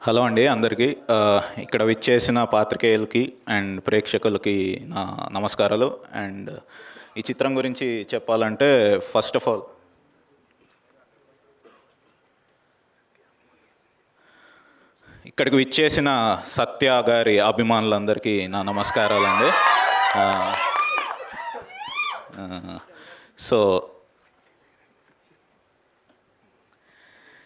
Hello అండి అందరికీ. ఇక్కడ విచ్చేసిన పాత్రికేయులకి అండ్ ప్రేక్షకులకి నా నమస్కారాలు. అండ్ ఈ చిత్రం గురించి చెప్పాలంటే ఫస్ట్ ఆఫ్ ఆల్ ఇక్కడికి విచ్చేసిన సత్య గారి అభిమానులందరికీ నా నమస్కారాలండి. సో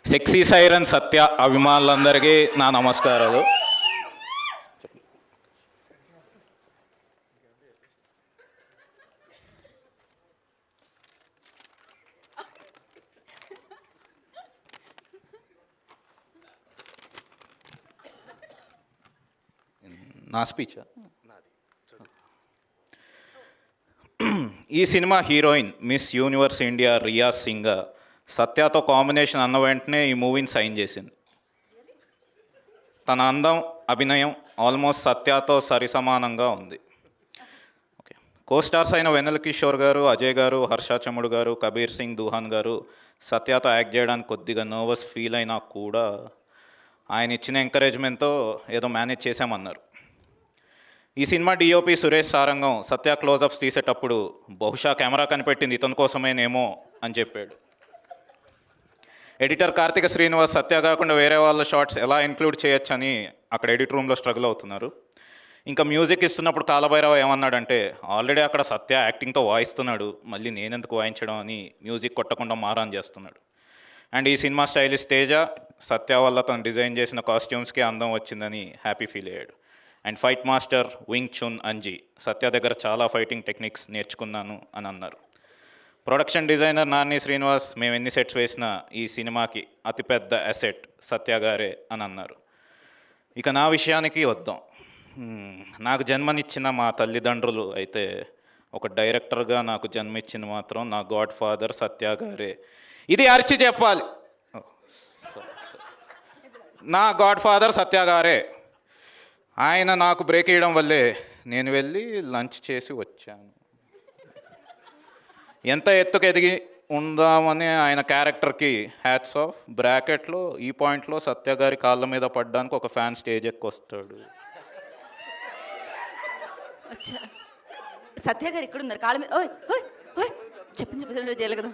సెక్సీ సైరన్ సత్య అభిమానులందరికీ నా నమస్కారాలు. నా స్పీచా? ఈ సినిమా heroine Miss Universe India Riya Singh సత్యతో కాంబినేషన్ అన్న వెంటనే ఈ మూవీని సైన్ చేసింది. తన అందం, అభినయం ఆల్మోస్ట్ సత్యతో సరిసమానంగా ఉంది. ఓకే, కోస్టార్స్ అయిన వెన్నెల కిషోర్ గారు, అజయ్ గారు, హర్ష చముడు గారు, కబీర్ సింగ్ దూహాన్ గారు సత్యతో యాక్ట్ చేయడానికి కొద్దిగా నర్వస్ ఫీల్ అయినా కూడా ఆయన ఇచ్చిన ఎంకరేజ్మెంట్తో ఏదో మేనేజ్ చేశామన్నారు. ఈ సినిమా డిఓపి సురేష్ సారంగం సత్య క్లోజప్స్ తీసేటప్పుడు బహుశా కెమెరా కనిపెట్టింది ఇతని కోసమేనేమో అని చెప్పాడు. ఎడిటర్ కార్తిక శ్రీనివాస్ సత్య కాకుండా వేరే వాళ్ళ షార్ట్స్ ఎలా ఇంక్లూడ్ చేయొచ్చని అక్కడ ఎడిట్ రూమ్లో స్ట్రగుల్ అవుతున్నారు. ఇంకా మ్యూజిక్ ఇస్తున్నప్పుడు కాలభైరవ ఏమన్నాడంటే, ఆల్రెడీ అక్కడ సత్య యాక్టింగ్తో వాయిస్తున్నాడు, మళ్ళీ నేనెందుకు వాయించడం అని మ్యూజిక్ కొట్టకుండా మారాన్ చేస్తున్నాడు. అండ్ ఈ సినిమా స్టైలిష్ తేజ సత్య వల్ల తను డిజైన్ చేసిన కాస్ట్యూమ్స్కి అందం వచ్చిందని హ్యాపీ ఫీల్ అయ్యాడు. And fight master Wing Chun Anji Satya దగ్గర చాలా ఫైటింగ్ టెక్నిక్స్ నేర్చుకున్నాను అని అన్నారు. ప్రొడక్షన్ డిజైనర్ నాని శ్రీనివాస్ మేము ఎన్ని సెట్స్ వేసినా ఈ సినిమాకి అతిపెద్ద అసెట్ సత్య గారే అని అన్నారు. ఇక నా విషయానికి వద్దాం. నాకు జన్మనిచ్చిన మా తల్లిదండ్రులు అయితే ఒక డైరెక్టర్గా నాకు జన్మిచ్చిన మాత్రం నా గాడ్ ఫాదర్ సత్య గారే. ఇది అరిచి చెప్పాలి, నా గాడ్ ఫాదర్ సత్య గారే. ఆయన నాకు బ్రేక్ వేయడం వల్లే నేను వెళ్ళి లంచ్ చేసి వచ్చాను. ఎంత ఎత్తుకు ఎదిగి ఉందామని ఆయన క్యారెక్టర్కి హ్యాట్స్ ఆఫ్. బ్రాకెట్లో ఈ పాయింట్లో సత్య గారి కాళ్ళ మీద పడ్డానికి ఒక ఫ్యాన్ స్టేజ్ ఎక్కి వస్తాడు. సత్య గారు ఇక్కడ ఉన్నారు కాళ్ళ మీద. చెప్పింది చేయలేదు కదా.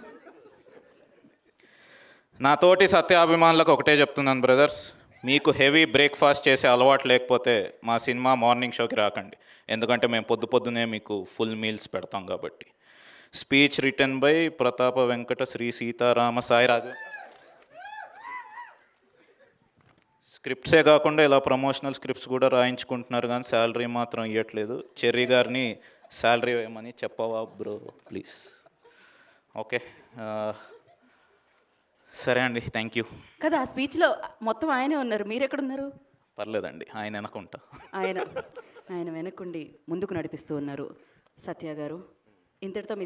నా తోటి సత్య అభిమానులకు ఒకటే చెప్తున్నాను బ్రదర్స్, మీకు హెవీ బ్రేక్ఫాస్ట్ చేసే అలవాటు లేకపోతే మా సినిమా మార్నింగ్ షోకి రాకండి, ఎందుకంటే మేము పొద్దునే మీకు ఫుల్ మీల్స్ పెడతాం కాబట్టి. స్పీచ్ రిటర్న్ బై ప్రతాప వెంకట శ్రీ సీతారామ సాయిరాజు. స్క్రిప్ట్సే కాకుండా ఇలా ప్రమోషనల్ స్క్రిప్ట్స్ కూడా రాయించుకుంటున్నారు, కానీ శాలరీ మాత్రం ఇవ్వట్లేదు. చెర్రీ గారిని శాలరీ వేయమని చెప్పవా బ్రో ప్లీజ్. ఓకే, సరే అండి, థ్యాంక్ యూ. కదా ఆ స్పీచ్లో మొత్తం ఆయనే ఉన్నారు, మీరు ఎక్కడున్నారు? పర్లేదండి, ఆయన వెనకుంటా. ఆయన వెనకుండి ముందుకు నడిపిస్తూ ఉన్నారు. సత్య గారు, ఇంతటితో మీ